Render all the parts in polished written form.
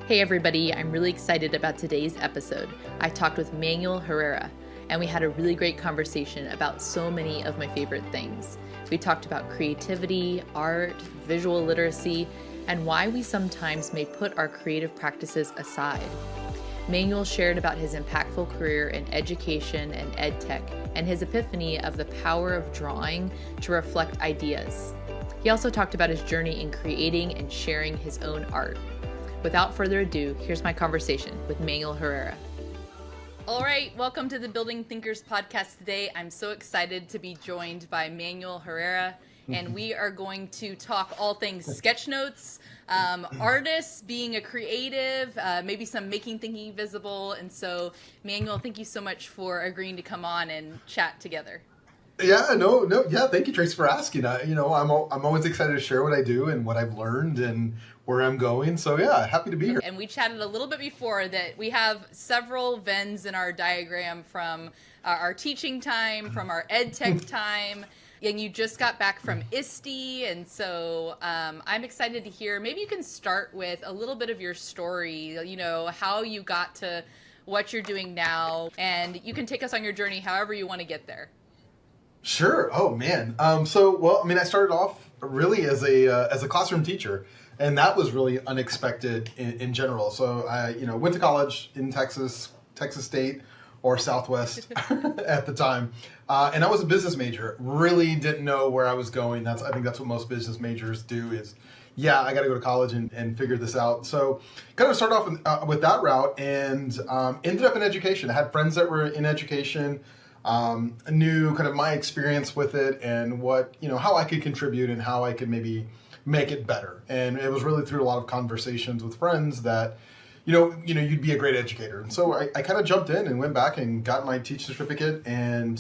Hey everybody, I'm really excited about today's episode. I talked with Manuel Herrera, and we had a really great conversation about so many of my favorite things. We talked about creativity, art, visual literacy, and why we sometimes may put our creative practices aside. Manuel shared about his impactful career in education and edtech, and his epiphany of the power of drawing to reflect ideas. He also talked about his journey in creating and sharing his own art. Without further ado, here's my conversation with Manuel Herrera. All right, welcome to the Building Thinkers podcast today. I'm so excited to be joined by Manuel Herrera, and we are going to talk all things sketch notes, artists, being a creative, maybe some making thinking visible. And so, Manuel, thank you so much for agreeing to come on and chat together. Yeah, thank you, Tracy, for asking. I'm always excited to share what I do and what I've learned and where I'm going. So yeah, happy to be here. And we chatted a little bit before that we have several Venns in our diagram from our teaching time, from our edtech time, and you just got back from ISTE, and so I'm excited to hear. Maybe you can start with a little bit of your story, how you got to what you're doing now, and you can take us on your journey however you want to get there. Sure. Oh man. I started off really as a classroom teacher, and that was really unexpected in general. So I, went to college in Texas State or Southwest at the time, and I was a business major. Really didn't know where I was going. I think that's what most business majors do is, I got to go to college and figure this out. So kind of started off with that route and ended up in education. I had friends that were in education. Knew kind of my experience with it and what, how I could contribute and how I could maybe make it better. And it was really through a lot of conversations with friends that, you'd be a great educator. And so I kind of jumped in and went back and got my teaching certificate and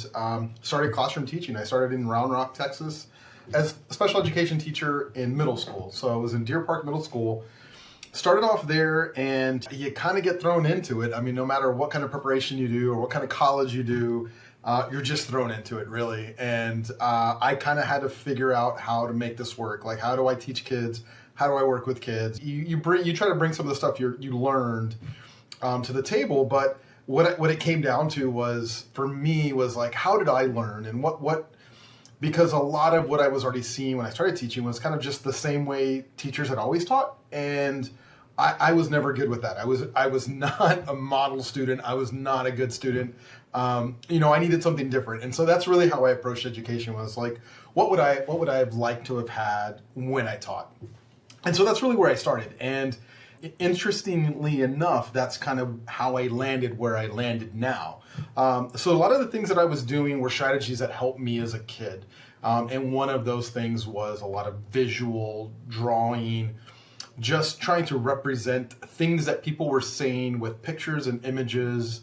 started classroom teaching. I started in Round Rock, Texas as a special education teacher in middle school. So I was in Deer Park Middle School. Started off there, and you kind of get thrown into it. I mean, no matter what kind of preparation you do or what kind of college you do, you're just thrown into it, really. And I kind of had to figure out how to make this work. Like, how do I teach kids? How do I work with kids? You try to bring some of the stuff you learned to the table, but what it came down to was, for me, was like, how did I learn? And what because a lot of what I was already seeing when I started teaching was kind of just the same way teachers had always taught, and I was never good with that. I was not a model student. I was not a good student. I needed something different, and so that's really how I approached education. Was like, what would I have liked to have had when I taught? And so that's really where I started. And interestingly enough, that's kind of how I landed where I landed now. So a lot of the things that I was doing were strategies that helped me as a kid. And one of those things was a lot of visual drawing, just trying to represent things that people were saying with pictures and images.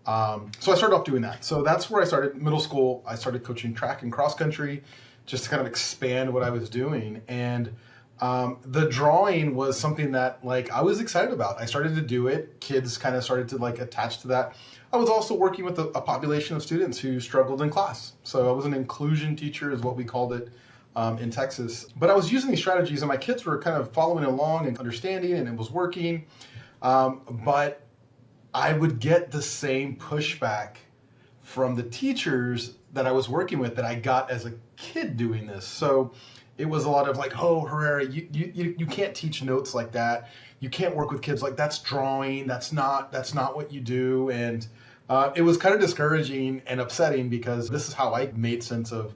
So I started off doing that. So that's where I started. Middle school, I started coaching track and cross country, just to kind of expand what I was doing. And the drawing was something that I was excited about. I started to do it. Kids kind of started to attach to that. I was also working with a population of students who struggled in class. So I was an inclusion teacher is what we called it in Texas. But I was using these strategies and my kids were kind of following along and understanding, and it was working. But I would get the same pushback from the teachers that I was working with that I got as a kid doing this. So it was a lot of oh, Herrera, you can't teach notes like that. You can't work with kids that's drawing. That's not what you do. And it was kind of discouraging and upsetting because this is how I made sense of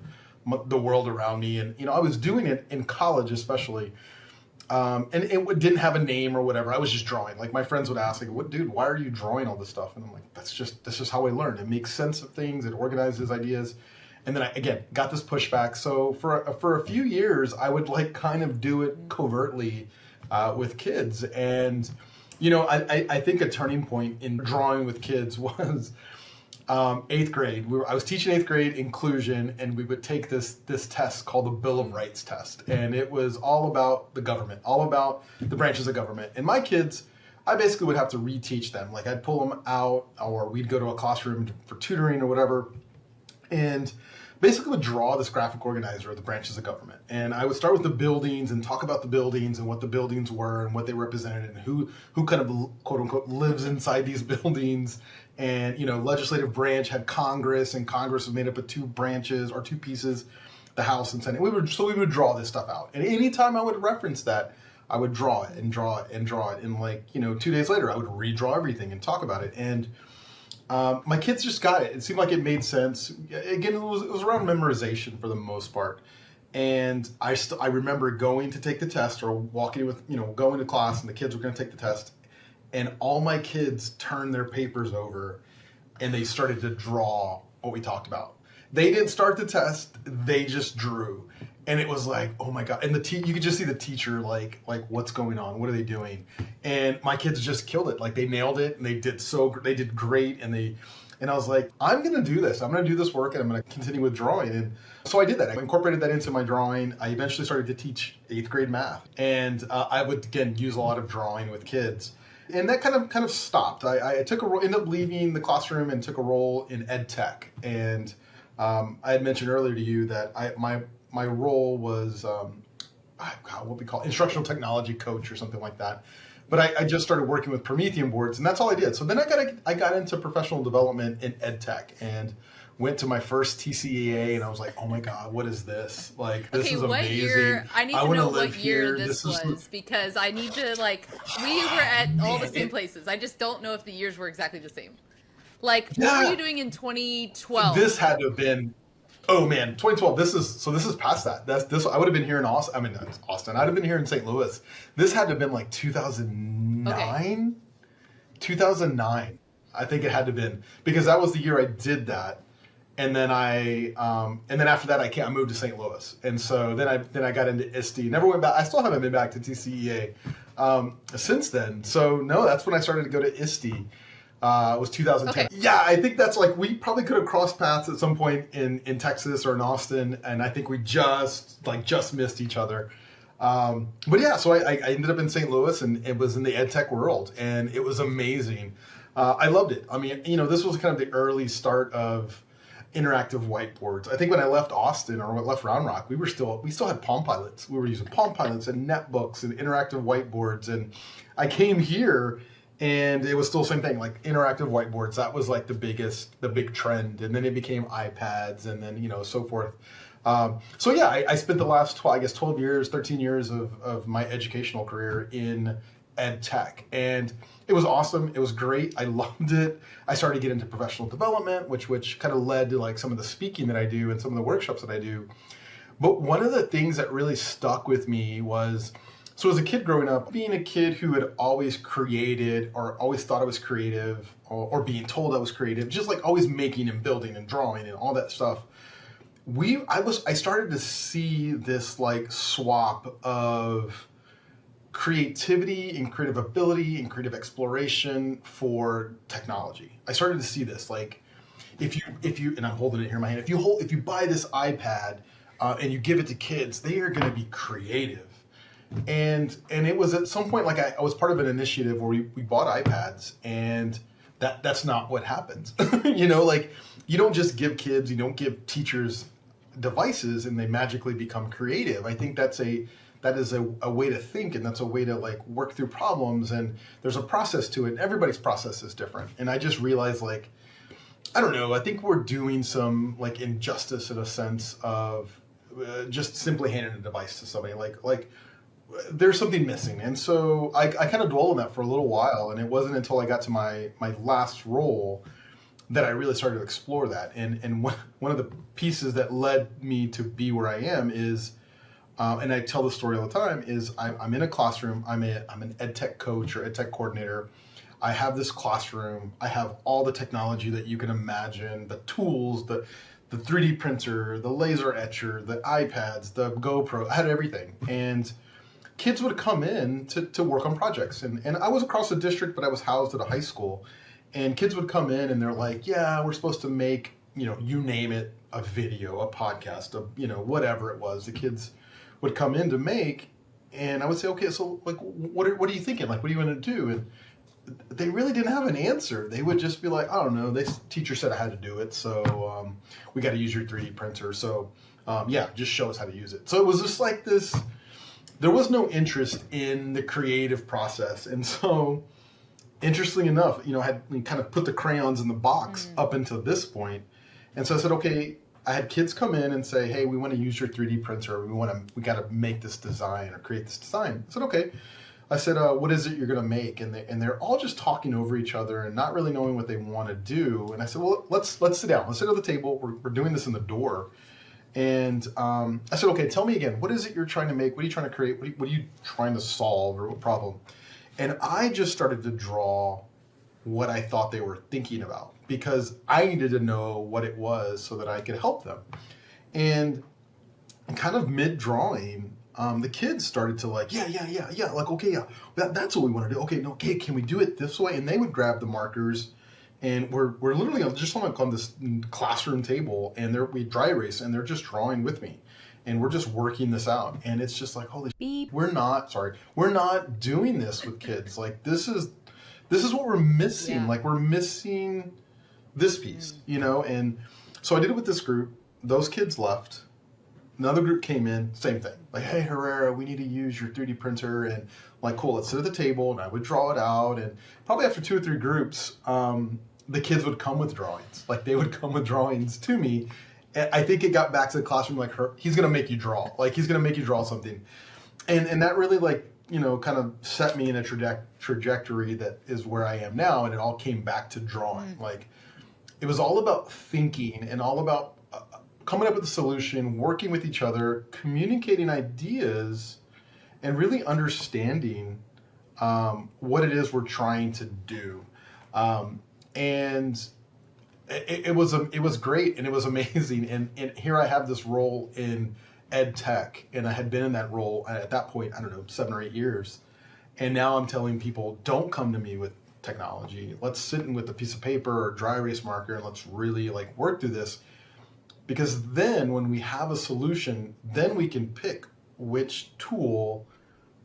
the world around me. And, I was doing it in college especially. And it didn't have a name or whatever. I was just drawing. My friends would ask, "What, dude, why are you drawing all this stuff?" And I'm like, that's just how I learn. It makes sense of things. It organizes ideas. And then I, again, got this pushback. So for a few years, I would kind of do it covertly with kids. And, I think a turning point in drawing with kids was 8th grade. I was teaching 8th grade inclusion, and we would take this test called the Bill of Rights test. And it was all about the government, all about the branches of government. And my kids, I basically would have to reteach them. I'd pull them out, or we'd go to a classroom for tutoring or whatever. And basically would draw this graphic organizer of the branches of government. And I would start with the buildings and talk about the buildings and what the buildings were and what they represented and who kind of, quote unquote, lives inside these buildings. And, legislative branch had Congress, and Congress was made up of two branches or two pieces, the House and Senate. We would draw this stuff out. And anytime I would reference that, I would draw it and draw it and draw it. And 2 days later, I would redraw everything and talk about it. And my kids just got it. It seemed like it made sense. Again, it was around memorization for the most part. And I remember going to take the test or walking with, going to class, and the kids were going to take the test. And all my kids turned their papers over and they started to draw what we talked about. They didn't start the test. They just drew. And it was like, oh my God. And you could just see the teacher like what's going on? What are they doing? And my kids just killed it. Like they nailed it and they did great. And I was like, I'm going to do this. I'm going to do this work and I'm going to continue with drawing. And so I did that. I incorporated that into my drawing. I eventually started to teach 8th grade math. And I would, again, use a lot of drawing with kids. And that kind of stopped. I took a role, ended up leaving the classroom and took a role in edtech. And I had mentioned earlier to you that my role was what we call instructional technology coach or something like that. But I just started working with Promethean boards, and that's all I did. So then I got into professional development in edtech and went to my first TCEA, and I was like, oh my God, what is this? Like, this is amazing. What year? I need to know what year this was, because I need to, we were at all the same places. I just don't know if the years were exactly the same. What were you doing in 2012? This had to have been, 2012. This is past that. I would have been here in Austin. I mean, that's Austin. I'd have been here in St. Louis. This had to have been 2009. Okay. 2009. I think it had to have been, because that was the year I did that. And then after that I moved to St. Louis. And so then I got into ISTE. Never went back. I still haven't been back to TCEA since then. So no, that's when I started to go to ISTE. It was 2010. Okay. Yeah, I think that's we probably could have crossed paths at some point in Texas or in Austin, and I think we just missed each other. But yeah, so I ended up in St. Louis, and it was in the edtech world, and it was amazing. I loved it. I mean, this was kind of the early start of interactive whiteboards. I think when I left Austin or left Round Rock, we still had Palm Pilots. We were using Palm Pilots and netbooks and interactive whiteboards, and I came here and it was still the same thing, interactive whiteboards. That was the big trend, and then it became iPads, and then so forth. So yeah, I spent the last 12 years, 13 years of my educational career in ed tech, and it was awesome. It was great. I loved it. I started to get into professional development, which kind of led to some of the speaking that I do and some of the workshops that I do. But one of the things that really stuck with me was, so as a kid growing up, being a kid who had always created or always thought I was creative, or being told I was creative, just always making and building and drawing and all that stuff. I started to see this swap of creativity and creative ability and creative exploration for technology. I started to see this, if you, and I'm holding it here in my hand, if you buy this iPad and you give it to kids, they are going to be creative. And it was at some point, I was part of an initiative where we bought iPads, and that's not what happens. You don't just give kids, you don't give teachers devices and they magically become creative. I think that is a way to think, and that's a way to work through problems, and there's a process to it, and everybody's process is different. And I just realized I don't know, I think we're doing some injustice in a sense of just simply handing a device to somebody. There's something missing. And so I kind of dwelled on that for a little while, and it wasn't until I got to my last role that I really started to explore that. And one of the pieces that led me to be where I am is, and I tell the story all the time, is I'm in a classroom. I'm an ed tech coach or ed tech coordinator. I have this classroom. I have all the technology that you can imagine, the tools, the 3D printer, the laser etcher, the iPads, the GoPro. I had everything. And kids would come in to work on projects. And I was across the district, but I was housed at a high school. And kids would come in and they're like, yeah, we're supposed to make, you name it, a video, a podcast, whatever it was. The kids would come in to make, and I would say, okay, so what are you thinking? What do you want to do? And they really didn't have an answer. They would just be like, I don't know, this teacher said I had to do it, so we got to use your 3D printer. So yeah, just show us how to use it. So it was just like this, there was no interest in the creative process. And so interestingly enough, I had kind of put the crayons in the box up until this point. And so I said, okay, I had kids come in and say, hey, we want to use your 3D printer. We got to make this design or create this design. I said, okay. I said, what is it you're going to make? And they're all just talking over each other and not really knowing what they want to do. And I said, well, let's sit down. Let's sit at the table. We're doing this in the door. And I said, okay, tell me again, what is it you're trying to make? What are you trying to create? What are you trying to solve, or what problem? And I just started to draw what I thought they were thinking about, because I needed to know what it was so that I could help them. And kind of mid-drawing, the kids started to like, yeah, like, okay, yeah, that's what we want to do. Okay, no, okay, can we do it this way? And they would grab the markers, and we're literally just on this classroom table, and we dry erase, and they're just drawing with me, and we're just working this out. And it's just like, holy shit, we're not doing this with kids. Like, this is what we're missing. Yeah. Like, we're missing this piece, And so I did it with this group. Those kids left. Another group came in, same thing. Like, hey, Herrera, we need to use your 3D printer. And like, cool, let's sit at the table. And I would draw it out. And probably after 2 or 3 groups, the kids would come with drawings. Like, they would come with drawings to me. And I think it got back to the classroom, like, he's going to make you draw. Like, he's going to make you draw something. And that really, like, kind of set me in a trajectory that is where I am now. And it all came back to drawing. Like, it was all about thinking and all about coming up with a solution, working with each other, communicating ideas, and really understanding what it is we're trying to do. And it was great, and it was amazing. And here I have this role in edtech, and I had been in that role at that point, I don't know, 7 or 8 years. And now I'm telling people, don't come to me with technology. Let's sit in with a piece of paper or dry erase marker, and let's really like work through this. Because then when we have a solution, then we can pick which tool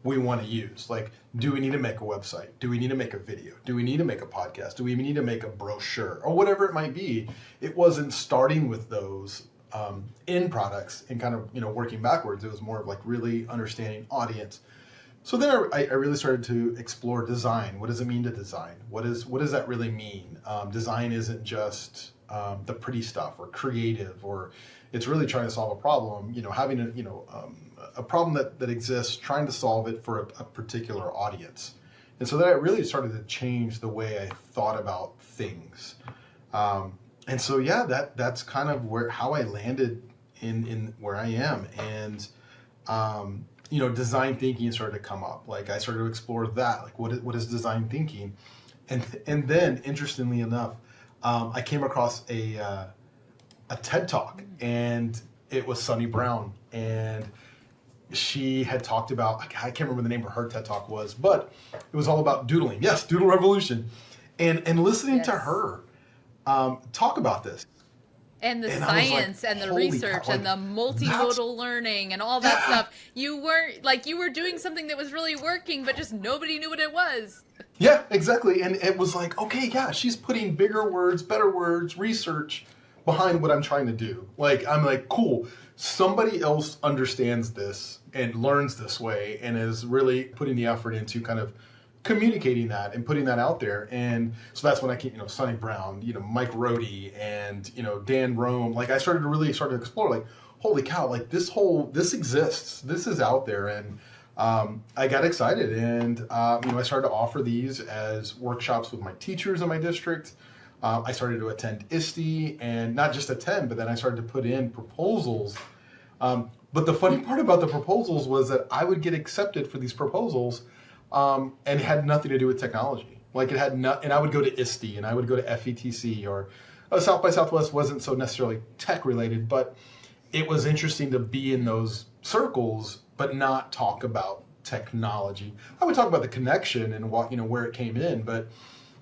we want to use. Like, do we need to make a website? Do we need to make a video? Do we need to make a podcast? Do we need to make a brochure? Or whatever it might be. It wasn't starting with those end products and kind of, working backwards. It was more of like really understanding audience. So then I really started to explore design. What does it mean to design? What does that really mean? Design isn't just the pretty stuff or creative, or it's really trying to solve a problem, having a problem that exists, trying to solve it for a particular audience. And so that really started to change the way I thought about things. And so, yeah, that's kind of how I landed in where I am. And, design thinking started to come up. Like, I started to explore that, like, what is design thinking? And then, interestingly enough, I came across a TED Talk, and it was Sunny Brown, and she had talked about, I can't remember the name of her TED Talk was, but it was all about doodling. Yes, Doodle Revolution. And listening to her talk about this. And the science and the research and the multimodal learning and all that stuff. You were doing something that was really working, but just nobody knew what it was. Yeah, exactly. And it was like, okay, yeah, she's putting bigger words, better words, research behind what I'm trying to do. Like, I'm like, cool, somebody else understands this and learns this way and is really putting the effort into kind of communicating that and putting that out there. And so that's when I came, Sunny Brown, Mike Rohde, and, Dan Rome. Like, I started to explore, like, holy cow, like, this exists. This is out there. And I got excited, and I started to offer these as workshops with my teachers in my district. I started to attend ISTE, and not just attend, but then I started to put in proposals. But the funny part about the proposals was that I would get accepted for these proposals, and it had nothing to do with technology. Like, it had and I would go to ISTE, and I would go to FETC, or South by Southwest wasn't so necessarily tech related, but it was interesting to be in those circles, but not talk about technology. I would talk about the connection and what, where it came in, but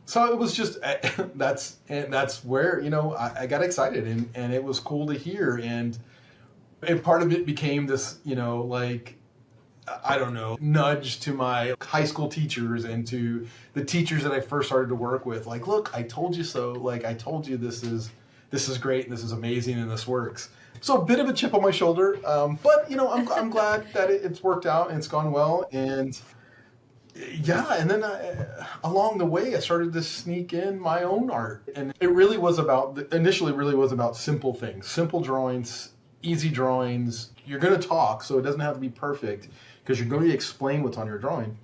so it was just, that's where, I got excited, and it was cool to hear. And part of it became this, I don't know, nudge to my high school teachers and to the teachers that I first started to work with. Like, look, I told you so. Like, I told you this is great and this is amazing and this works. So a bit of a chip on my shoulder, but you know, I'm glad that it's worked out and it's gone well. And yeah, and then along the way, I started to sneak in my own art, and it really was initially really was about simple things, simple drawings, easy drawings. You're going to talk, so it doesn't have to be perfect because you're going to explain what's on your drawing.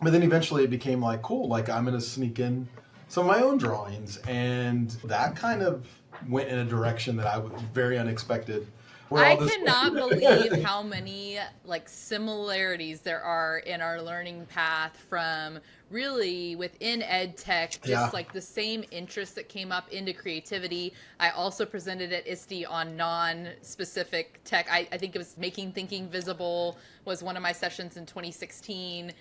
But then eventually it became like, cool, like I'm going to sneak in some of my own drawings, and that kind of went in a direction that I was very unexpected. I cannot believe how many like similarities there are in our learning path from really within ed tech, just like the same interest that came up into creativity. I also presented at ISTE on non-specific tech. I think it was Making Thinking Visible was one of my sessions in 2016.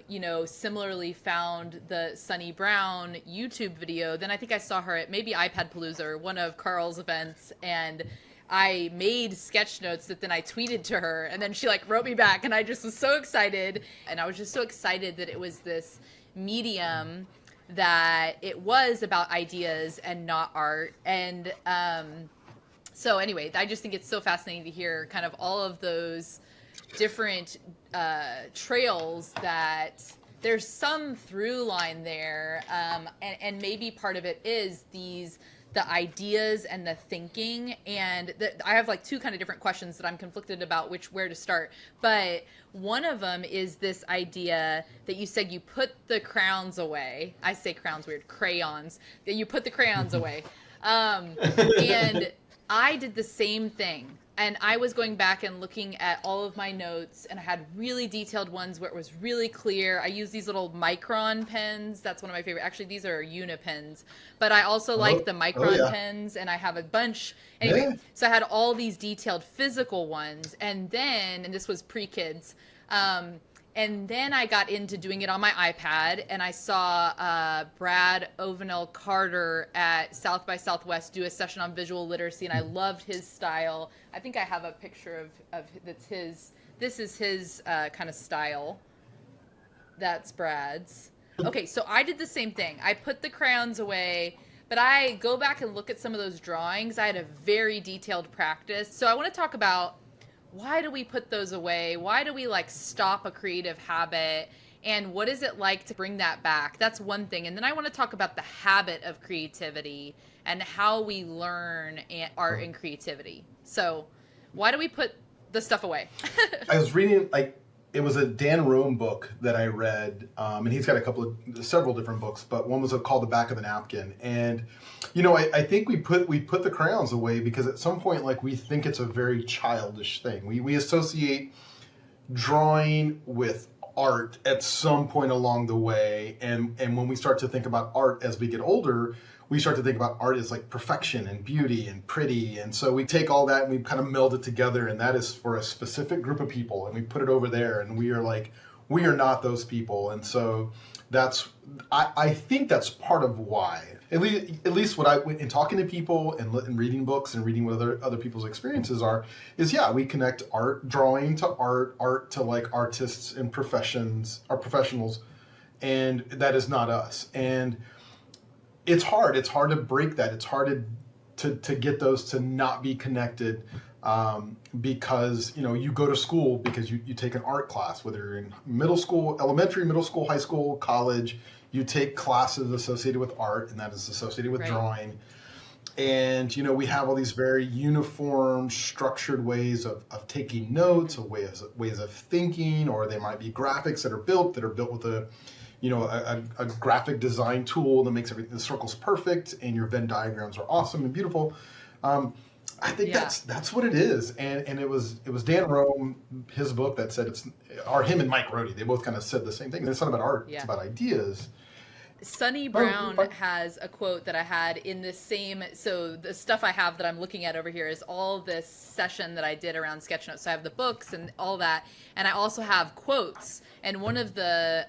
You know, similarly found the Sunny Brown YouTube video. Then I think I saw her at maybe iPad Palooza or one of Carl's events, and I made sketch notes that then I tweeted to her, and then she like wrote me back, and I just was so excited. And I was just so excited that it was this medium that it was about ideas and not art. And so anyway, I just think it's so fascinating to hear kind of all of those different trails that there's some through line there. And maybe part of it is the ideas and the thinking, and I have like two kind of different questions that I'm conflicted about where to start. But one of them is this idea that you said you put the crowns away. I say crowns weird, crayons. That you put the crayons away, and I did the same thing. And I was going back and looking at all of my notes, and I had really detailed ones where it was really clear. I use these little micron pens. That's one of my favorite. Actually, these are unipens. But I also like the micron pens, and I have a bunch. Anyway, so I had all these detailed physical ones. And this was pre-kids, and then I got into doing it on my iPad, and I saw Brad Ovenel Carter at South by Southwest do a session on visual literacy, and I loved his style. I think I have a picture of that's his. This is his kind of style. That's Brad's. Okay, so I did the same thing. I put the crayons away, but I go back and look at some of those drawings. I had a very detailed practice. So I want to talk about, why do we put those away? Why do we like stop a creative habit? And what is it like to bring that back? That's one thing. And then I want to talk about the habit of creativity and how we learn art and creativity. So why do we put the stuff away? I was reading, it was a Dan Roam book that I read, and he's got several different books, but one was called The Back of the Napkin. And, you know, I think we put the crayons away because at some point, like, we think it's a very childish thing. We associate drawing with art at some point along the way, and when we start to think about art as we get older, we start to think about art as like perfection and beauty and pretty. And so we take all that and we kind of meld it together, and that is for a specific group of people, and we put it over there, and we are not those people. And so I think that's part of why, at least what I went in talking to people and reading books and reading what other people's experiences is we connect drawing to art to like artists and professionals, and that is not us. And it's hard to break that. It's hard to get those to not be connected, because, you know, you go to school because you take an art class, whether you're in elementary, middle school, high school, college, you take classes associated with art, and that is associated with drawing. And, you know, we have all these very uniform, structured ways of taking notes, or ways of thinking, or they might be graphics that are built with a graphic design tool that makes everything, the circles perfect, and your Venn diagrams are awesome and beautiful. I think that's what it is. And it was Dan Roam, his book, that said him and Mike Rohde, they both kind of said the same thing. It's not about art, it's about ideas. Sunny Brown has a quote that I had in this same, so the stuff I have that I'm looking at over here is all this session that I did around sketch notes. So I have the books and all that, and I also have quotes. And one of the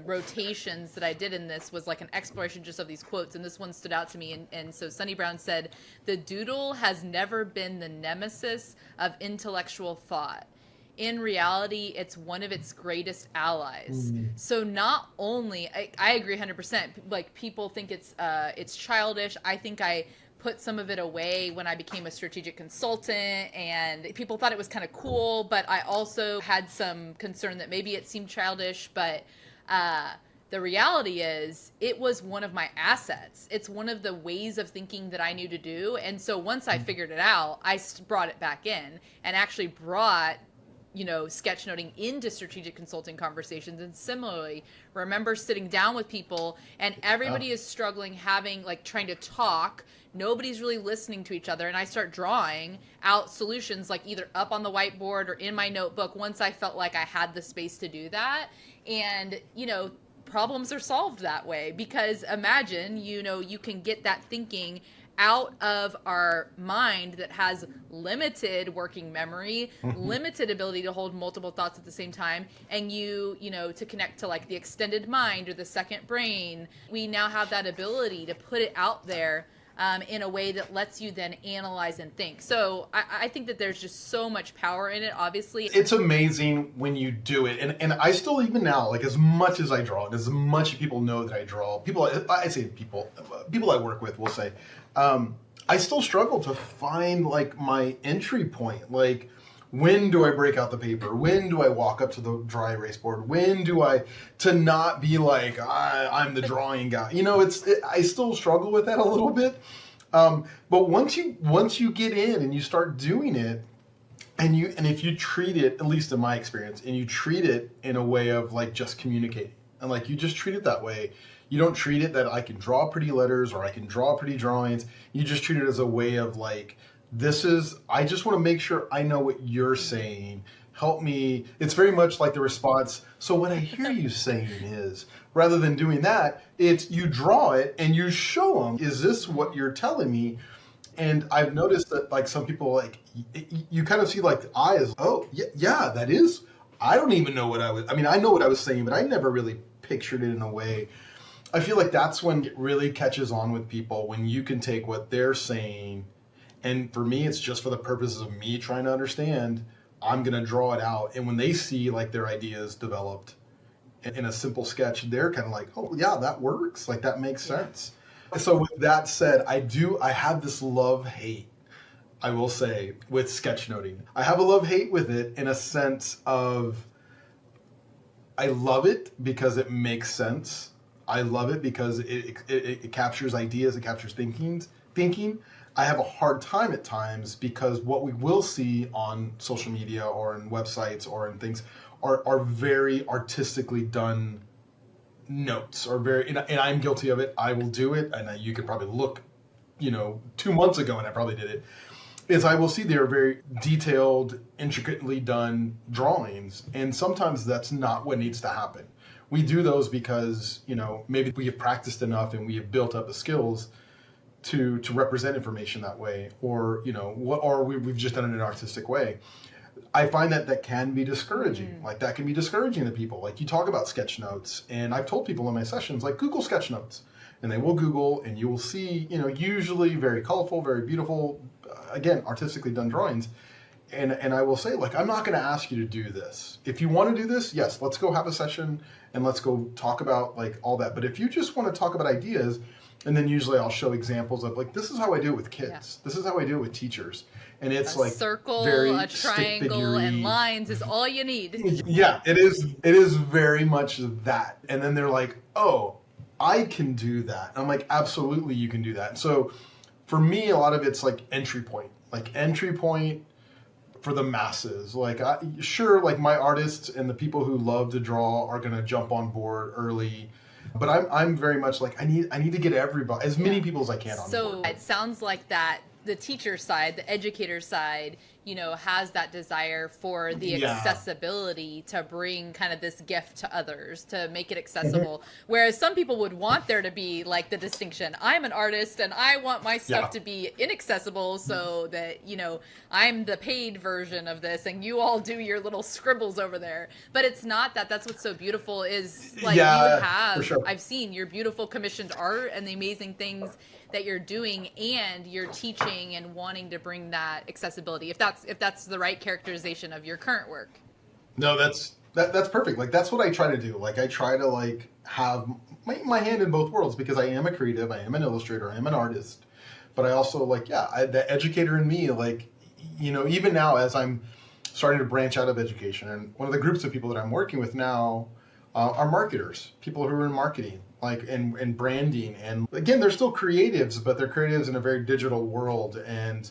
rotations that I did in this was like an exploration just of these quotes, and this one stood out to me. And so Sunny Brown said, "The doodle has never been the nemesis of intellectual thought. in reality, it's one of its greatest allies. So not only, I agree 100%, like people think it's childish. I think I put some of it away when I became a strategic consultant, and people thought it was kind of cool, but I also had some concern that maybe it seemed childish, but the reality is it was one of my assets. It's one of the ways of thinking that I knew to do. And so once I figured it out, I brought it back in and actually brought sketchnoting into strategic consulting conversations. And similarly, remember sitting down with people and everybody is struggling, trying to talk. Nobody's really listening to each other. And I start drawing out solutions, like either up on the whiteboard or in my notebook, once I felt like I had the space to do that. And, problems are solved that way, because imagine, you can get that thinking out of our mind that has limited working memory, limited ability to hold multiple thoughts at the same time, and to connect to like the extended mind or the second brain. We now have that ability to put it out there in a way that lets you then analyze and think. So I think that there's just so much power in it, obviously. It's amazing when you do it. And I still, even now, like as much as I draw and as much as people know that I draw, people I work with will say, I still struggle to find like my entry point. Like, when do I break out the paper? When do I walk up to the dry erase board? When do to not be like, I'm the drawing guy? I still struggle with that a little bit. But once you get in and you start doing it, and if you treat it, at least in my experience, and you treat it in a way of like just communicating, and like you just treat it that way. You don't treat it that I can draw pretty letters or I can draw pretty drawings. You just treat it as a way of like, I just want to make sure I know what you're saying. Help me. It's very much like the response. So what I hear you saying is, rather than doing that, it's you draw it and you show them, is this what you're telling me? And I've noticed that like some people, like you kind of see like the eyes. Oh yeah, that is. I don't even know I know what I was saying, but I never really pictured it in a way. I feel like that's when it really catches on with people, when you can take what they're saying. And for me, it's just for the purposes of me trying to understand, I'm going to draw it out. And when they see like their ideas developed in a simple sketch, they're kind of like, oh yeah, that works. Like that makes sense. So with that said, I have this love-hate, I will say, with sketchnoting. I have a love-hate with it in a sense of, I love it because it makes sense. I love it because it captures ideas, it captures thinking. I have a hard time at times because what we will see on social media or in websites or in things are very artistically done notes, or and I'm guilty of it. I will do it, and you can probably look, 2 months ago, and I probably did it. Is I will see they are very detailed, intricately done drawings, and sometimes that's not what needs to happen. We do those because maybe we have practiced enough and we have built up the skills to represent information that way, or we've just done it in an artistic way. I find that can be discouraging. Like that can be discouraging to people. Like you talk about sketch notes, and I've told people in my sessions, like Google sketch notes, and they will Google, and you will see, usually very colorful, very beautiful, again, artistically done drawings. And I will say, like, I'm not going to ask you to do this. If you want to do this, yes, let's go have a session and let's go talk about like all that. But if you just want to talk about ideas, and then usually I'll show examples of like, this is how I do it with kids. Yeah. This is how I do it with teachers. And it's like circle, a triangle, and lines is all you need. Yeah, it is. It is very much that. And then they're like, oh, I can do that. And I'm like, absolutely, you can do that. So for me, a lot of it's like entry point for the masses. Like, like my artists and the people who love to draw are going to jump on board early. But I'm very much like, I need to get everybody, as many people as I can on board. So it sounds like that the teacher side, the educator side, has that desire for the accessibility to bring kind of this gift to others, to make it accessible. Whereas some people would want there to be like the distinction. I'm an artist and I want my stuff to be inaccessible so that, I'm the paid version of this and you all do your little scribbles over there. But it's not that. That's what's so beautiful is like you have, for sure. I've seen your beautiful commissioned art and the amazing things that you're doing, and you're teaching and wanting to bring that accessibility. If that's that's the right characterization of your current work. No, that's perfect. Like, that's what I try to do. Like, I try to like have my hand in both worlds, because I am a creative, I am an illustrator, I am an artist, but I also like, the educator in me, like, even now as I'm starting to branch out of education, and one of the groups of people that I'm working with now are marketers, people who are in marketing, like, and branding. And again, they're still creatives, but they're creatives in a very digital world, and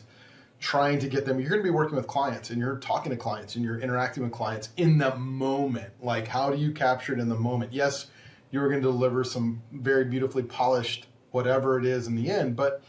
trying to get them, you're going to be working with clients, and you're talking to clients, and you're interacting with clients in the moment. Like, how do you capture it in the moment? Yes, you're going to deliver some very beautifully polished whatever it is in the end, but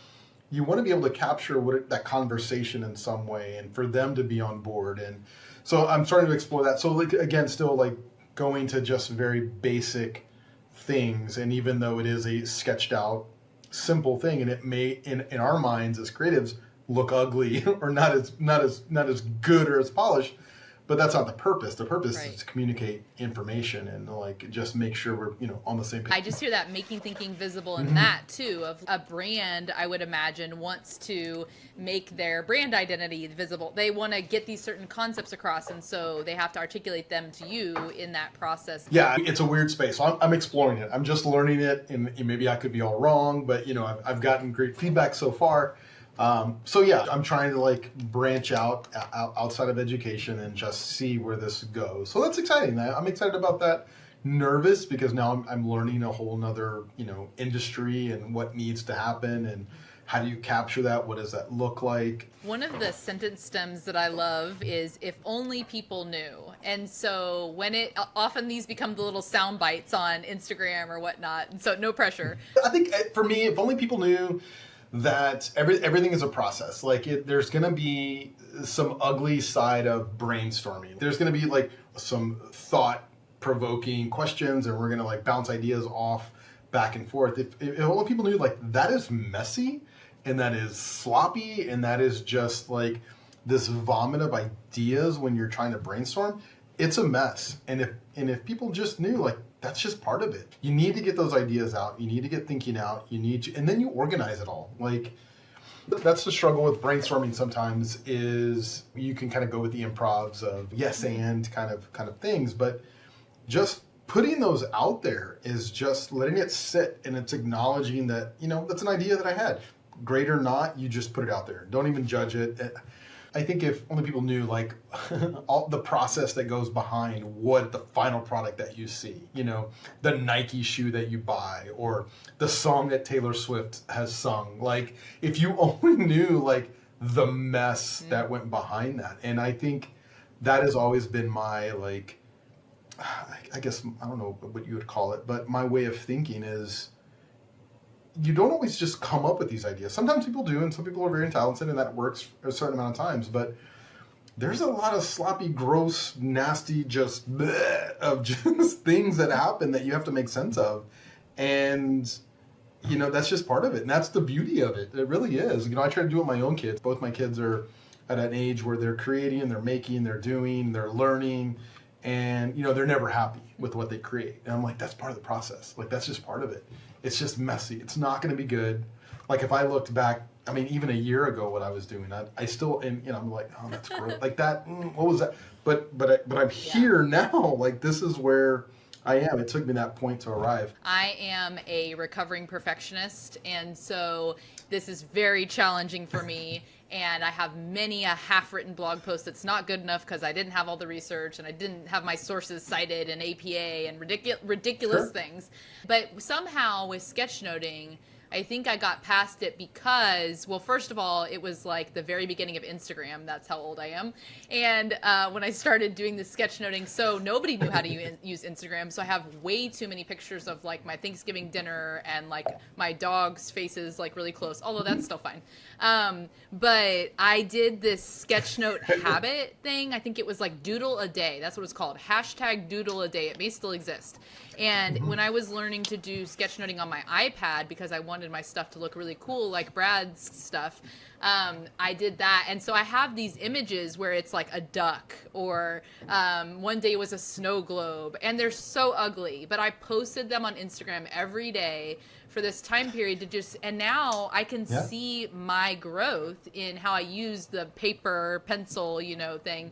you want to be able to capture that conversation in some way, and for them to be on board. And so I'm starting to explore that. So, like, again, still like going to just very basic things, and even though it is a sketched out simple thing, and it may in our minds as creatives look ugly or not as good or as polished, but that's not the purpose. The purpose is to communicate information and like just make sure we're on the same page. I just hear that making thinking visible in that too. Of a brand, I would imagine, wants to make their brand identity visible. They want to get these certain concepts across, and so they have to articulate them to you in that process. Yeah, it's a weird space. So I'm exploring it. I'm just learning it, and maybe I could be all wrong, but I've gotten great feedback so far. So yeah, I'm trying to like branch outside of education and just see where this goes. So that's exciting. I'm excited about that. Nervous because now I'm learning a whole nother, industry and what needs to happen, and how do you capture that? What does that look like? One of the sentence stems that I love is "if only people knew." And so often these become the little sound bites on Instagram or whatnot. And so no pressure. I think for me, if only people knew that everything is a process. Like, there's going to be some ugly side of brainstorming. There's going to be like some thought-provoking questions, and we're going to like bounce ideas off back and forth. If only people knew, like, that is messy, and that is sloppy, and that is just like this vomit of ideas when you're trying to brainstorm. It's a mess. And if people just knew, like, that's just part of it. You need to get those ideas out. You need to get thinking out. And then you organize it all. Like, that's the struggle with brainstorming sometimes, is you can kind of go with the improvs of yes and kind of things, but just putting those out there is just letting it sit, and it's acknowledging that, that's an idea that I had. Great or not, you just put it out there. Don't even judge it. I think if only people knew, like, all the process that goes behind what the final product that you see, the Nike shoe that you buy, or the song that Taylor Swift has sung. Like, if you only knew, like, the mess that went behind that. And I think that has always been my, like, I guess, I don't know what you would call it, but my way of thinking is, you don't always just come up with these ideas. Sometimes people do, and some people are very talented, and that works for a certain amount of times. But there's a lot of sloppy, gross, nasty, just things that happen that you have to make sense of. And, that's just part of it. And that's the beauty of it. It really is. I try to do it with my own kids. Both my kids are at an age where they're creating, they're making, they're doing, they're learning. And, they're never happy with what they create. And I'm like, that's part of the process. Like, that's just part of it. It's just messy. It's not going to be good. Like, if I looked back, I mean, even a year ago, what I was doing, I still, and I'm like, oh, that's gross. Like that, what was that? But I'm here now. Like, this is where I am. It took me that point to arrive. I am a recovering perfectionist, and so this is very challenging for me. And I have many a half-written blog post that's not good enough because I didn't have all the research, and I didn't have my sources cited in APA and ridiculous things. But somehow with sketchnoting, I think I got past it because, well, first of all, it was like the very beginning of Instagram. That's how old I am. And when I started doing the sketchnoting, so nobody knew how to use Instagram. So I have way too many pictures of like my Thanksgiving dinner and like my dog's faces like really close, although that's still fine. But I did this sketchnote habit thing. I think it was like doodle a day. That's what it's called. Hashtag doodle a day. It may still exist. And when I was learning to do sketchnoting on my iPad, because I wanted wanted my stuff to look really cool, like Brad's stuff, I did that. And so I have these images where it's like a duck, or one day it was a snow globe, and they're so ugly, but I posted them on Instagram every day for this time period to just, and now I can see my growth in how I use the paper pencil, thing.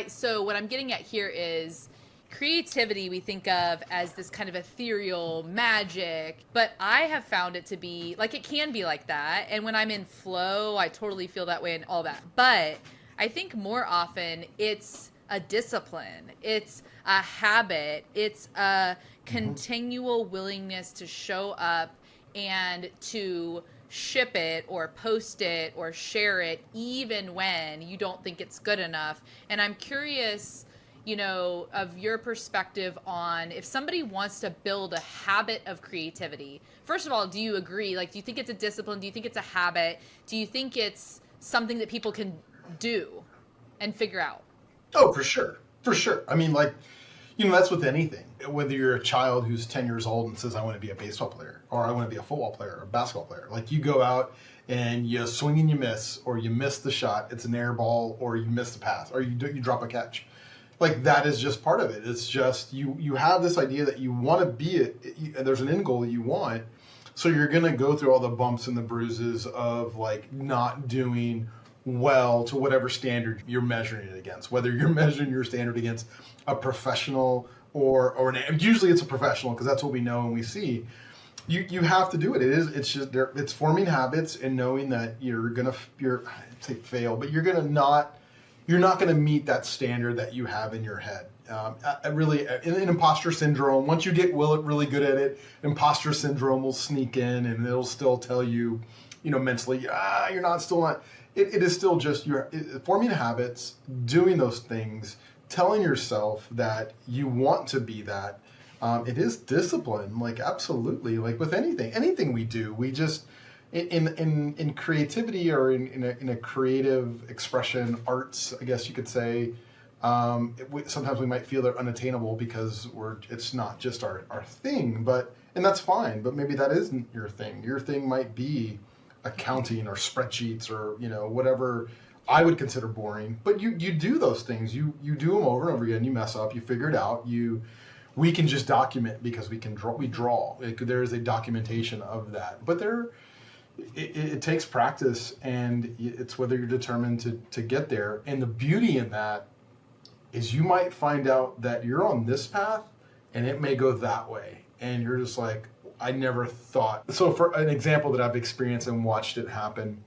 So what I'm getting at here is creativity we think of as this kind of ethereal magic, but I have found it to be like, it can be like that. And when I'm in flow, I totally feel that way and all that. But I think more often it's a discipline. It's a habit. It's a continual willingness to show up and to ship it or post it or share it, even when you don't think it's good enough. And I'm curious, of your perspective on if somebody wants to build a habit of creativity. First of all, do you agree? Like, do you think it's a discipline? Do you think it's a habit? Do you think it's something that people can do and figure out? Oh, for sure. For sure. I mean, that's with anything. Whether you're a child who's 10 years old and says, I want to be a baseball player, or I want to be a football player or a basketball player. Like, you go out and you swing and you miss, or you miss the shot, it's an air ball, or you miss the pass, or you drop a catch. Like, that is just part of it. It's just, you have this idea that you want to be it. There's an end goal that you want. So you're going to go through all the bumps and the bruises of, like, not doing well to whatever standard you're measuring it against. Whether you're measuring your standard against a professional or usually it's a professional, because that's what we know and we see. You have to do it. It's forming habits and knowing that I'd say fail, but you're not going to meet that standard that you have in your head. In imposter syndrome, once you get really good at it, imposter syndrome will sneak in and it'll still tell you, mentally, you're not, still not. It is still just you're forming habits, doing those things, telling yourself that you want to be that. It is discipline, like, absolutely. Like with anything we do, we just, in creativity or in a creative expression, arts, I guess you could say, sometimes we might feel they're unattainable because it's not just our thing, and that's fine, but maybe that isn't your thing. Your thing might be accounting or spreadsheets or, whatever I would consider boring, but you do those things. You do them over and over again. You mess up, you figure it out. We can just document because we draw. There is a documentation of that, but it takes practice, and it's whether you're determined to get there. And the beauty in that is you might find out that you're on this path and it may go that way. And you're just like, I never thought. So for an example that I've experienced and watched it happen,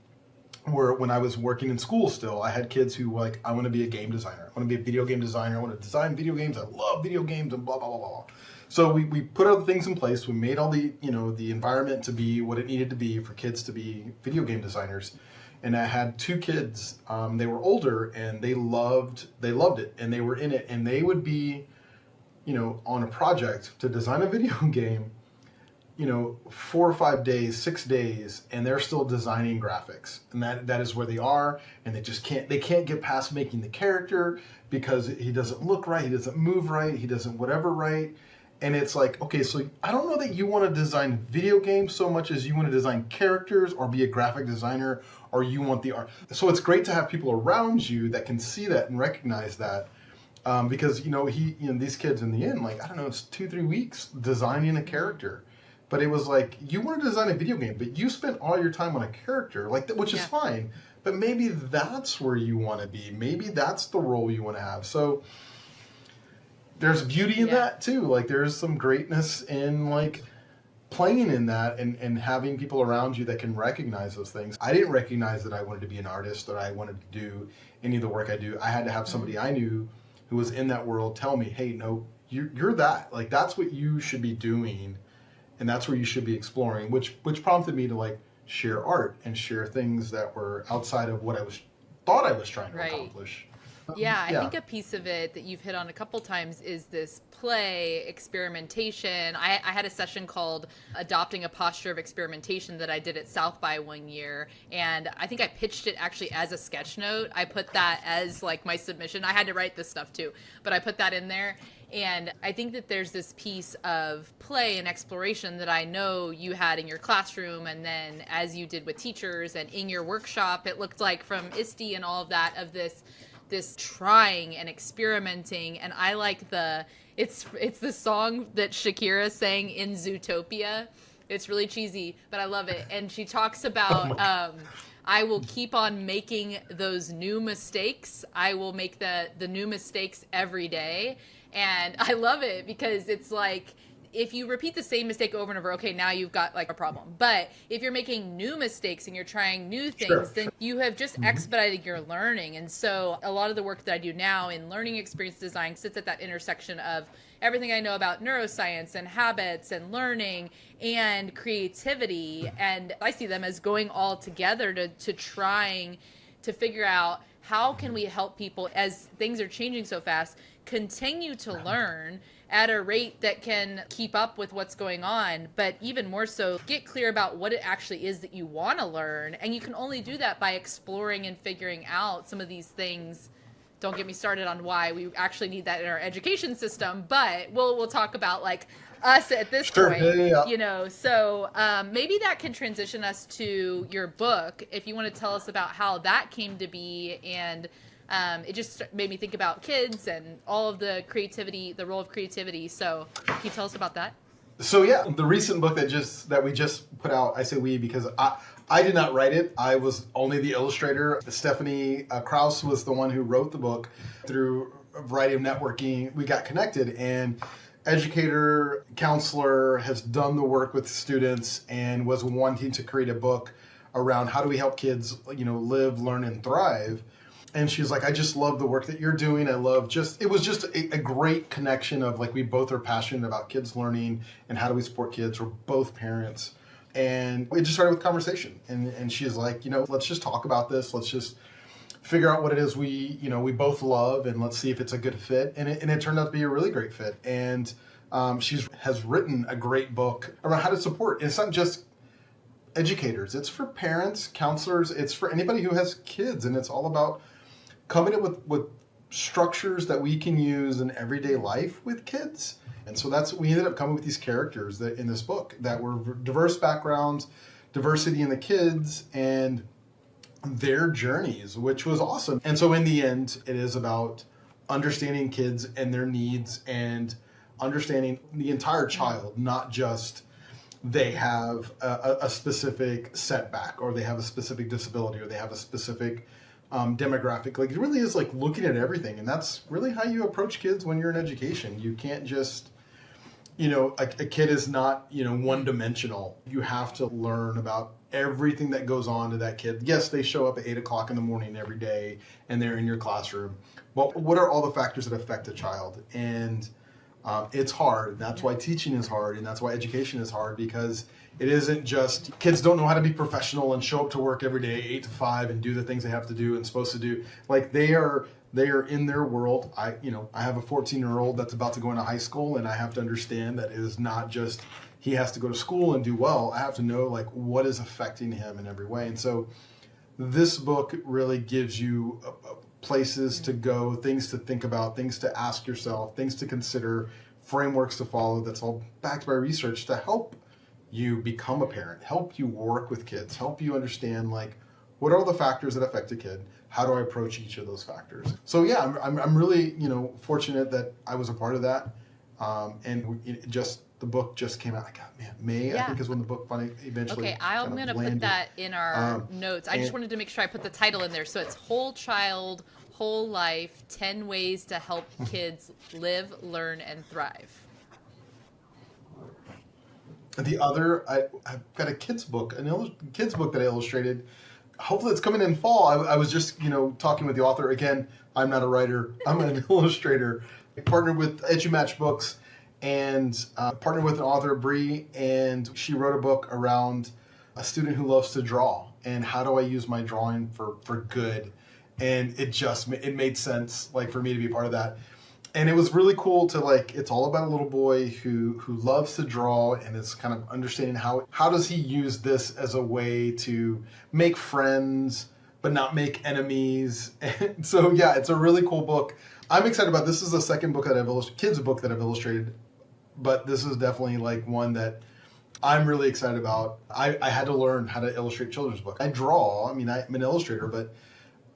where when I was working in school still, I had kids who were like, I want to be a game designer. I want to be a video game designer. I want to design video games. I love video games and blah, blah, blah, blah. So we put all the things in place. We made all the environment to be what it needed to be for kids to be video game designers. And I had two kids. They were older and they loved it, and they were in it, and they would be, on a project to design a video game, 4 or 5 days, 6 days, and they're still designing graphics. And that is where they are, and they can't get past making the character because he doesn't look right, he doesn't move right, he doesn't whatever right. And it's like, okay, so I don't know that you want to design video games so much as you want to design characters or be a graphic designer, or you want the art. So it's great to have people around you that can see that and recognize that. Because, these kids in the end, like, I don't know, it's 2-3 weeks designing a character. But it was like, you want to design a video game, but you spent all your time on a character, which is fine. But maybe that's where you want to be. Maybe that's the role you want to have. So there's beauty in that too. Like, there's some greatness in, like, playing in that and having people around you that can recognize those things. I didn't recognize that I wanted to be an artist, that I wanted to do any of the work I do. I had to have somebody I knew who was in that world tell me, hey, no, you're that. Like, that's what you should be doing. And that's where you should be exploring, which prompted me to, like, share art and share things that were outside of what I thought I was trying to accomplish. Yeah, I Yeah. think a piece of it that you've hit on a couple times is this play, experimentation. I had a session called Adopting a Posture of Experimentation that I did at South by one year. And I think I pitched it actually as a sketch note. I put that as like my submission. I had to write this stuff too, but I put that in there. And I think that there's this piece of play and exploration that I know you had in your classroom, and then as you did with teachers and in your workshop, it looked like from ISTE and all of that, of this trying and experimenting. And I like it's the song that Shakira sang in Zootopia. It's really cheesy, but I love it. And she talks about I will keep on making those new mistakes. I will make the new mistakes every day. And I love it because it's like, if you repeat the same mistake over and over, okay, now you've got like a problem. But if you're making new mistakes and you're trying new things, then you have just expedited your learning. And so a lot of the work that I do now in learning experience design sits at that intersection of everything I know about neuroscience and habits and learning and creativity. And I see them as going all together to trying to figure out how can we help people, as things are changing so fast, continue to learn at a rate that can keep up with what's going on, but even more so, get clear about what it actually is that you want to learn. And you can only do that by exploring and figuring out some of these things. Don't get me started on why we actually need that in our education system, but we'll talk about like us at this point, you know. So maybe that can transition us to your book, if you want to tell us about how that came to be. And it just made me think about kids and all of the creativity, the role of creativity. So can you tell us about that? So yeah, the recent book that we just put out, I say we because I did not write it. I was only the illustrator. Stephanie Krauss was the one who wrote the book. Through a variety of networking, we got connected, and educator, counselor, has done the work with students and was wanting to create a book around how do we help kids, live, learn, and thrive. And she's like, I just love the work that you're doing. It was just a great connection of like, we both are passionate about kids learning and how do we support kids. We're both parents. And it just started with conversation. And she's like, let's just talk about this. Let's just figure out what it is we both love, and let's see if it's a good fit. And it turned out to be a really great fit. And she has written a great book around how to support. And it's not just educators. It's for parents, counselors. It's for anybody who has kids. And it's all about coming up with structures that we can use in everyday life with kids. And so we ended up coming with these characters that in this book that were diverse backgrounds, diversity in the kids, and their journeys, which was awesome. And so in the end, it is about understanding kids and their needs and understanding the entire child, not just they have a specific setback, or they have a specific disability, or they have a specific demographic. Like, it really is like looking at everything. And that's really how you approach kids when you're in education. You can't just, a kid is not, one-dimensional. You have to learn about everything that goes on to that kid. Yes, they show up at 8 o'clock in the morning every day and they're in your classroom. But what are all the factors that affect a child? And it's hard. That's why teaching is hard, and that's why education is hard, because it isn't just kids don't know how to be professional and show up to work every day 8 to 5 and do the things they have to do and supposed to do. Like, they are in their world. I have a 14-year-old that's about to go into high school, and I have to understand that it is not just he has to go to school and do well. I have to know like what is affecting him in every way. And so this book really gives you places to go, things to think about, things to ask yourself, things to consider, frameworks to follow. That's all backed by research to help you become a parent, help you work with kids, help you understand like what are all the factors that affect a kid. How do I approach each of those factors? So yeah, I'm really fortunate that I was a part of that, the book just came out. May I think is when the book finally eventually. Okay, I'm gonna put that in our notes. I just wanted to make sure I put the title in there, so it's Whole Child, Whole Life: 10 Ways to Help Kids Live, Learn, and Thrive. The other, I've got a kids book, kids book that I illustrated. Hopefully it's coming in fall. I was just, talking with the author. Again, I'm not a writer. I'm an illustrator. I partnered with EduMatch Books and partnered with an author, Bree, and she wrote a book around a student who loves to draw and how do I use my drawing for good. and it made sense like for me to be part of that. And it was really cool to like, it's all about a little boy who loves to draw and is kind of understanding how does he use this as a way to make friends but not make enemies. And so yeah, it's a really cool book. I'm excited about this. Is the second book that kids book that I've illustrated, but this is definitely like one that I'm really excited about. I had to learn how to illustrate children's books. I draw, I mean, I'm an illustrator, but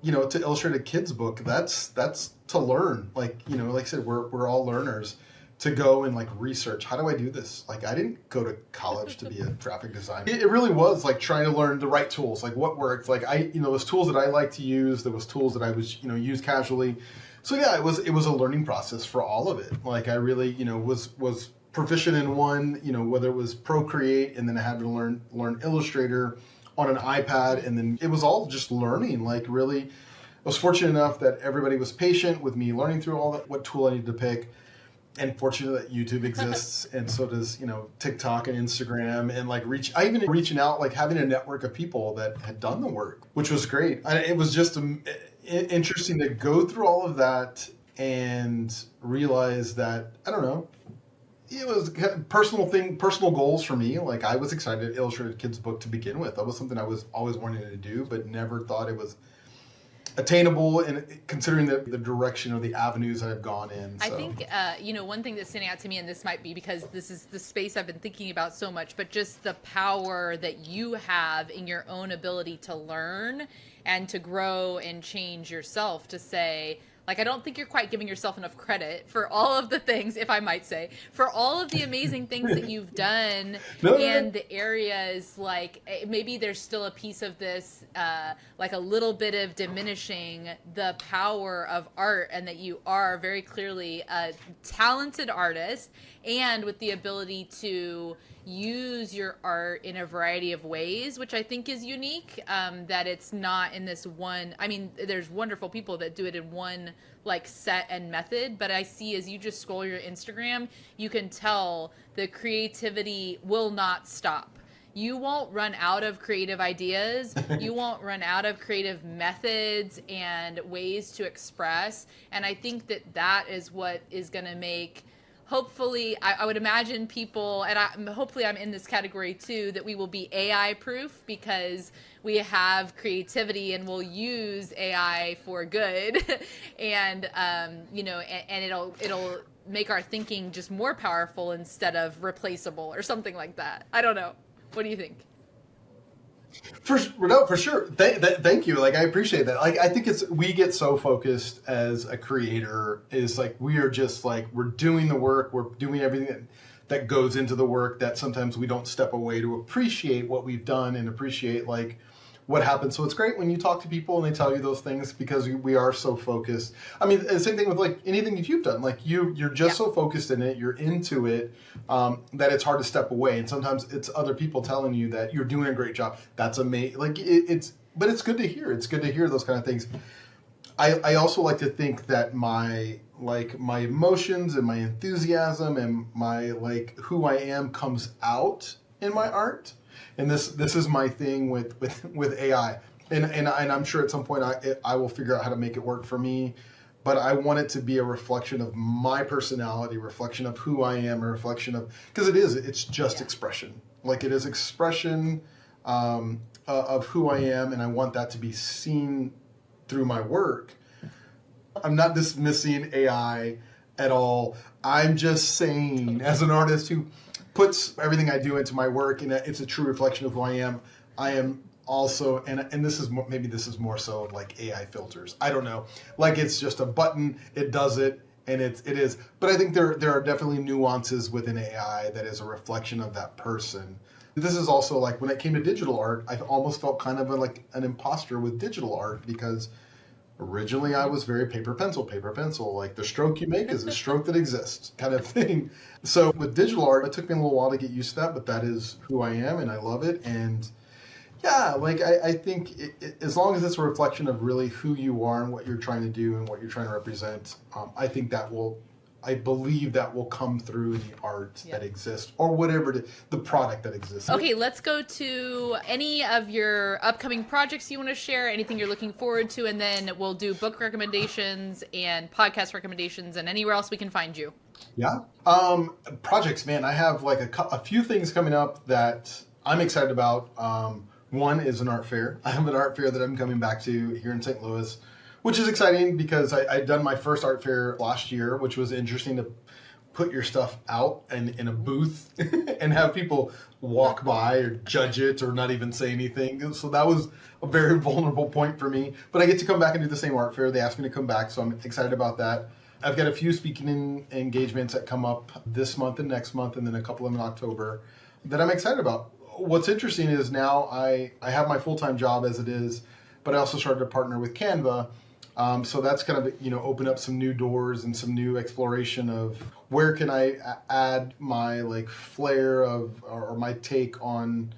you know, to illustrate a kid's book, that's to learn. Like, you know, like I said, we're all learners. To go and like research, how do I do this? Like, I didn't go to college to be a graphic designer. It really was like trying to learn the right tools, like what worked. Like those tools that I like to use, there was tools that I was, use casually. So yeah, it was a learning process for all of it. Like I really, was proficient in one, whether it was Procreate, and then I had to learn Illustrator on an iPad, and then it was all just learning. Like really, I was fortunate enough that everybody was patient with me learning through all that, what tool I needed to pick. And fortunate that YouTube exists, and so does TikTok and Instagram, and like reaching out, like having a network of people that had done the work, which was great. It was just interesting to go through all of that and realize that it was kind of personal goals for me. Like I was excited to illustrate a kid's book to begin with. That was something I was always wanting to do, but never thought it was attainable, and considering the direction or the avenues that I've gone in. So. I think, one thing that's standing out to me, and this might be because this is the space I've been thinking about so much, but just the power that you have in your own ability to learn and to grow and change yourself, to say, like, I don't think you're quite giving yourself enough credit for all of the things, if I might say, for all of the amazing things that you've done and the areas, like, maybe there's still a piece of this, like a little bit of diminishing the power of art, and that you are very clearly a talented artist and with the ability to use your art in a variety of ways, which I think is unique, that it's not in this one. I mean, there's wonderful people that do it in one like set and method, but I see as you just scroll your Instagram, you can tell the creativity will not stop. You won't run out of creative ideas. You won't run out of creative methods and ways to express. And I think that is what is going to make, hopefully, I would imagine people, and hopefully I'm in this category too, that we will be AI proof, because we have creativity and we'll use AI for good. And, and it'll make our thinking just more powerful instead of replaceable or something like that. I don't know. What do you think? For sure. Thank you. Like, I appreciate that. Like, I think we get so focused as a creator, is like, we are just like, we're doing the work, we're doing everything that goes into the work, that sometimes we don't step away to appreciate what we've done and appreciate like what happened. So it's great when you talk to people and they tell you those things, because we are so focused. I mean, the same thing with like anything that you've done. Like you're just so focused in it, you're into it, that it's hard to step away. And sometimes it's other people telling you that you're doing a great job. That's amazing. Like but it's good to hear. It's good to hear those kind of things. I also like to think that my emotions and my enthusiasm and my like who I am comes out in my art. And this is my thing with AI, and I'm sure at some point I will figure out how to make it work for me, but I want it to be a reflection of my personality, reflection of who I am, a reflection of, because it's just expression. Like it is expression of who I am, and I want that to be seen through my work. I'm not dismissing AI at all. I'm just saying, as an artist who puts everything I do into my work, and it's a true reflection of who I am also, and this is more so like AI filters. I don't know. Like it's just a button, it does it, and it is. But I think there are definitely nuances within AI that is a reflection of that person. This is also like when it came to digital art, I almost felt kind of like an imposter with digital art, because originally I was very paper pencil, like the stroke you make is a stroke that exists kind of thing. So with digital art, it took me a little while to get used to that, but that is who I am and I love it. And yeah, like I think as long as it's a reflection of really who you are and what you're trying to do and what you're trying to represent, I think that will I believe that will come through the art that exists, or whatever the product that exists. Okay, let's go to any of your upcoming projects you want to share, anything you're looking forward to, and then we'll do book recommendations and podcast recommendations and anywhere else we can find you. Yeah. Projects, man, I have like a few things coming up that I'm excited about. One is an art fair. I have an art fair that I'm coming back to here in St. Louis, which is exciting because I'd done my first art fair last year, which was interesting to put your stuff out and in a booth and have people walk by or judge it or not even say anything. So that was a very vulnerable point for me. But I get to come back and do the same art fair. They asked me to come back, so I'm excited about that. I've got a few speaking engagements that come up this month and next month, and then a couple of them in October that I'm excited about. What's interesting is now I have my full-time job as it is, but I also started to partner with Canva. So that's kind of, open up some new doors and some new exploration of where can I add my like flair of or my take on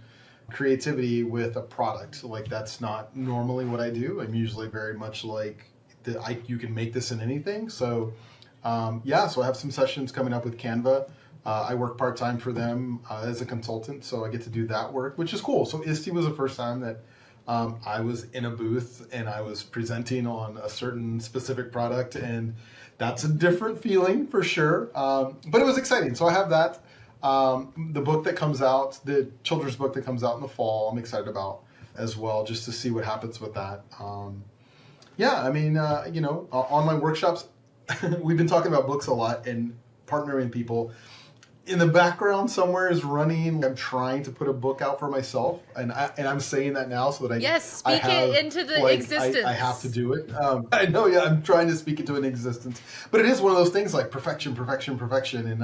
creativity with a product. So like that's not normally what I do. I'm usually very much like you can make this in anything. So so I have some sessions coming up with Canva. I work part-time for them as a consultant, so I get to do that work, which is cool. So ISTE was the first time that I was in a booth and I was presenting on a certain specific product, and that's a different feeling for sure. But it was exciting. So I have that. The book that comes out, the children's book that comes out in the fall, I'm excited about as well, just to see what happens with that. Online workshops, we've been talking about books a lot and partnering people. In the background somewhere is running. I'm trying to put a book out for myself, and I'm saying that now so that speak it into the existence. I have to do it. I know, I'm trying to speak it to an existence, but it is one of those things like perfection, and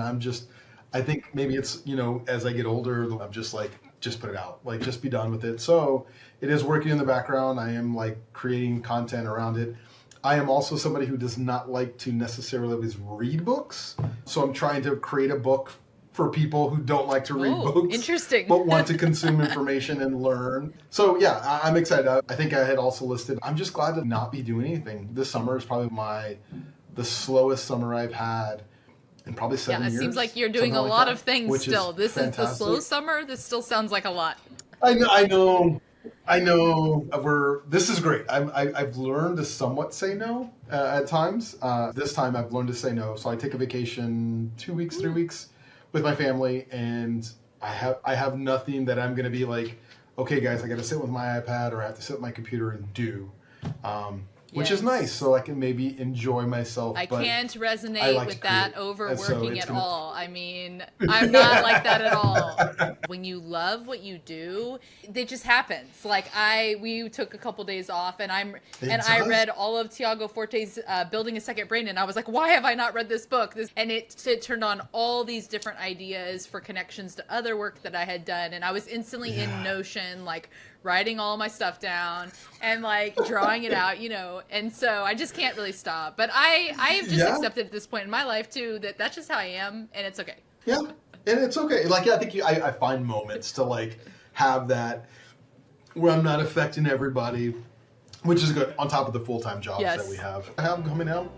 I think maybe it's as I get older, I'm just like just put it out, like just be done with it. So it is working in the background. I am like creating content around it. I am also somebody who does not like to necessarily always read books, so I'm trying to create a book for people who don't like to read books. Interesting. But want to consume information and learn. So yeah, I'm excited. I think I had also listed, I'm just glad to not be doing anything. This summer is probably the slowest summer I've had in probably 7 years. Yeah, it seems like you're doing a lot of things still. This is the slow summer. This still sounds like a lot. I know. This is great. I've learned to somewhat say no at times. This time I've learned to say no. So I take a vacation 2 weeks, 3 weeks with my family, and I have nothing that I'm going to be like, okay guys, I got to sit with my iPad or I have to sit with my computer and do, which is nice. So I can maybe enjoy myself. I can't resonate with that overworking at all. I mean, I'm not like that at all. When you love what you do, it just happens. Like we took a couple days off, and I read all of Tiago Forte's Building a Second Brain, and I was like, why have I not read this book? And it turned on all these different ideas for connections to other work that I had done, and I was instantly in Notion, like writing all my stuff down and like drawing it out, and so I just can't really stop. But I have just accepted at this point in my life too that that's just how I am, and it's okay. Yeah, and it's okay. Like, I think I find moments to like have that where I'm not affecting everybody, which is good on top of the full-time jobs that we have. I have them coming out,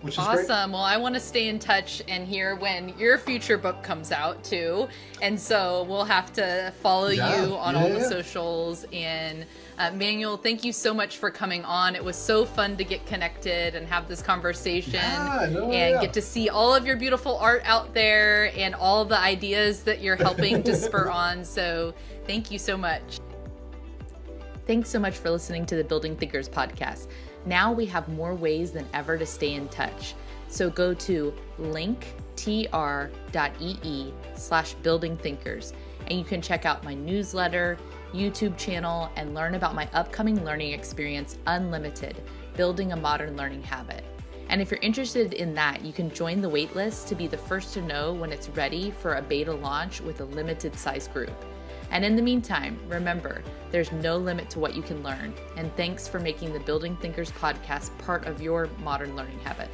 which is great. Awesome. Well, I want to stay in touch and hear when your future book comes out too. And so we'll have to follow you on all the socials. And Manuel, thank you so much for coming on. It was so fun to get connected and have this conversation get to see all of your beautiful art out there and all the ideas that you're helping to spur on. So thank you so much. Thanks so much for listening to the Building Thinkers podcast. Now we have more ways than ever to stay in touch. So go to linktr.ee/buildingthinkers, and you can check out my newsletter, YouTube channel, and learn about my upcoming learning experience, Unlimited, Building a Modern Learning Habit. And if you're interested in that, you can join the waitlist to be the first to know when it's ready for a beta launch with a limited size group. And in the meantime, remember, there's no limit to what you can learn. And thanks for making the Building Thinkers podcast part of your modern learning habit.